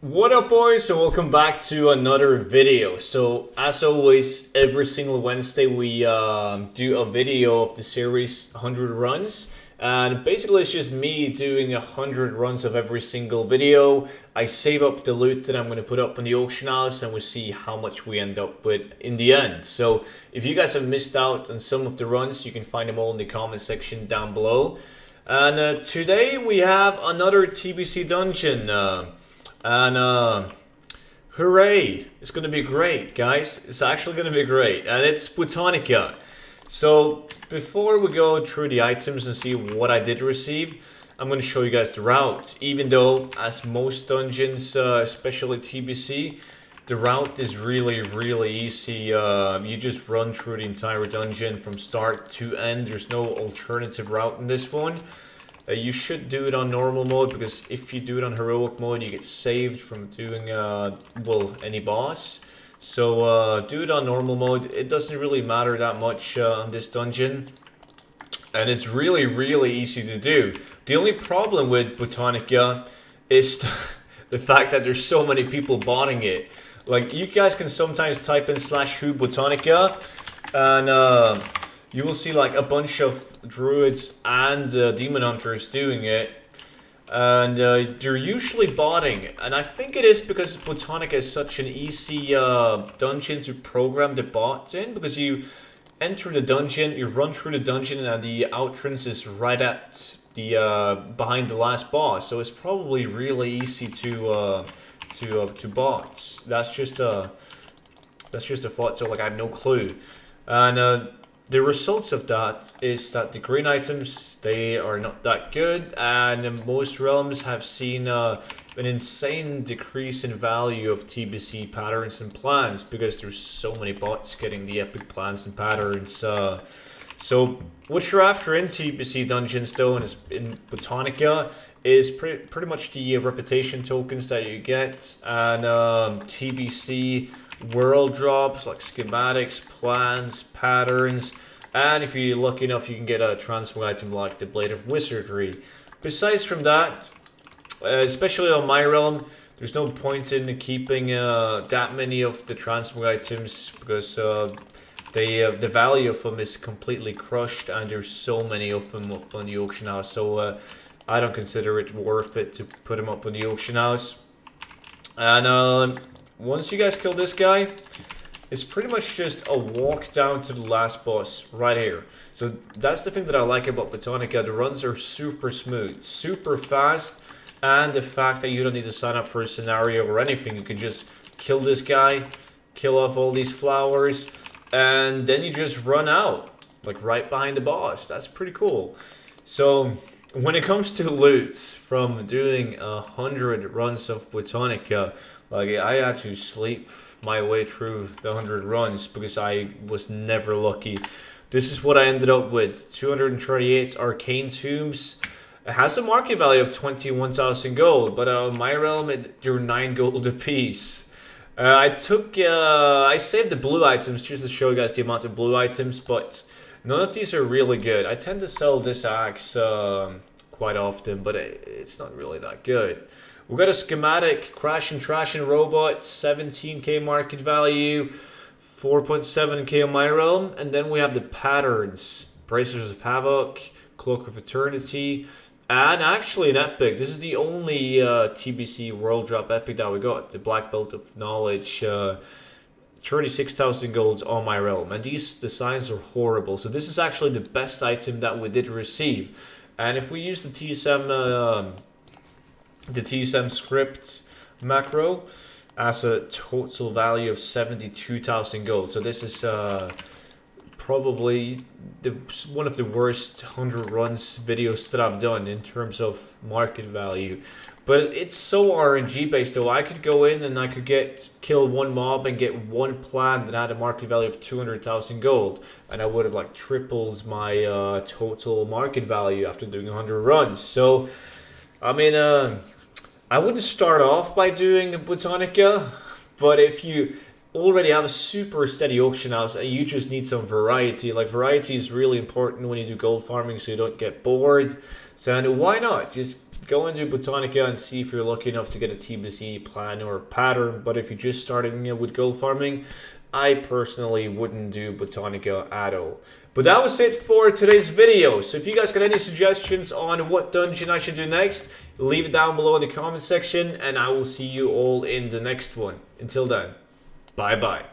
What up, boys? So welcome back to another video. So as always, every single Wednesday we do a video of the series 100 runs, and basically it's just me doing 100 runs of every single video. I save up the loot that I'm going to put up on the auction house, and we'll see how much we end up with in the end. So if you guys have missed out on some of the runs, you can find them all in the comment section down below. And today we have another TBC dungeon. Hooray! It's gonna be great, guys. It's actually gonna be great, and it's Botanica. So before we go through the items and see what I did receive, I'm gonna show you guys the route. Even though, as most dungeons, especially TBC, the route is really easy. You just run through the entire dungeon from start to end. There's no alternative route in this one. You should do it on normal mode, because if you do it on heroic mode, you get saved from doing, well, any boss. So do it on normal mode. It doesn't really matter that much on this dungeon. And it's really easy to do. The only problem with Botanica is the fact that there's so many people botting it. Like, you guys can sometimes type in /who Botanica, and you will see like a bunch of druids and demon hunters doing it, and they're usually botting, and I think it is because Botanica is such an easy dungeon to program the bots in, because you enter the dungeon, you run through the dungeon, and the entrance is right at the behind the last boss, so it's probably really easy to bot. That's just a thought. So like, I have no clue, and the results of that is that the green items, they are not that good, and most realms have seen an insane decrease in value of TBC patterns and plans, because there's so many bots getting the epic plans and patterns. So what you're after in TBC dungeons, though, and in Botanica, is pretty much the reputation tokens that you get, and TBC world drops like schematics, plans, patterns, and if you're lucky enough, you can get a transmog item like the Blade of Wizardry. Besides from that, especially on my realm, there's no point in keeping that many of the transmog items, because the value of them is completely crushed, and there's so many of them up on the auction house. So I don't consider it worth it to put them up on the auction house. And once you guys kill this guy, it's pretty much just a walk down to the last boss right here. So that's the thing that I like about Botanica. The runs are super smooth, super fast, and the fact that you don't need to sign up for a scenario or anything. You can just kill this guy, kill off all these flowers, and then you just run out, like right behind the boss. That's pretty cool. So when it comes to loot, from doing 100 runs of Botanica, like, I had to sleep my way through the 100 runs, because I was never lucky. This is what I ended up with: 238 arcane tombs. It has a market value of 21,000 gold, but my realm, they're 9 gold a piece. I saved the blue items just to show you guys the amount of blue items, but none of these are really good. I tend to sell this axe quite often, but it's not really that good. We've got a schematic, Crash and Trash and Robot, 17k market value, 4.7k on my realm. And then we have the patterns, Bracers of Havoc, Cloak of Eternity, and actually an epic. This is the only TBC World Drop epic that we got, the Black Belt of Knowledge. 36,000 golds on my realm, and these designs are horrible. So this is actually the best item that we did receive. And if we use the TSM script macro, as a total value of 72,000 gold. So this is probably one of the worst 100 runs videos that I've done in terms of market value. But it's so RNG based, though. I could go in and I could kill one mob and get one plan that had a market value of 200,000 gold, and I would have like tripled my total market value after doing 100 runs. So I mean, I wouldn't start off by doing Botanica, but if you already have a super steady auction house and you just need some variety, like, variety is really important when you do gold farming, so you don't get bored. So why not just go into Botanica and see if you're lucky enough to get a TBC plan or pattern. But if you're just starting with gold farming, I personally wouldn't do Botanica at all. But that was it for today's video. So if you guys got any suggestions on what dungeon I should do next, leave it down below in the comment section, and I will see you all in the next one. Until then, bye bye.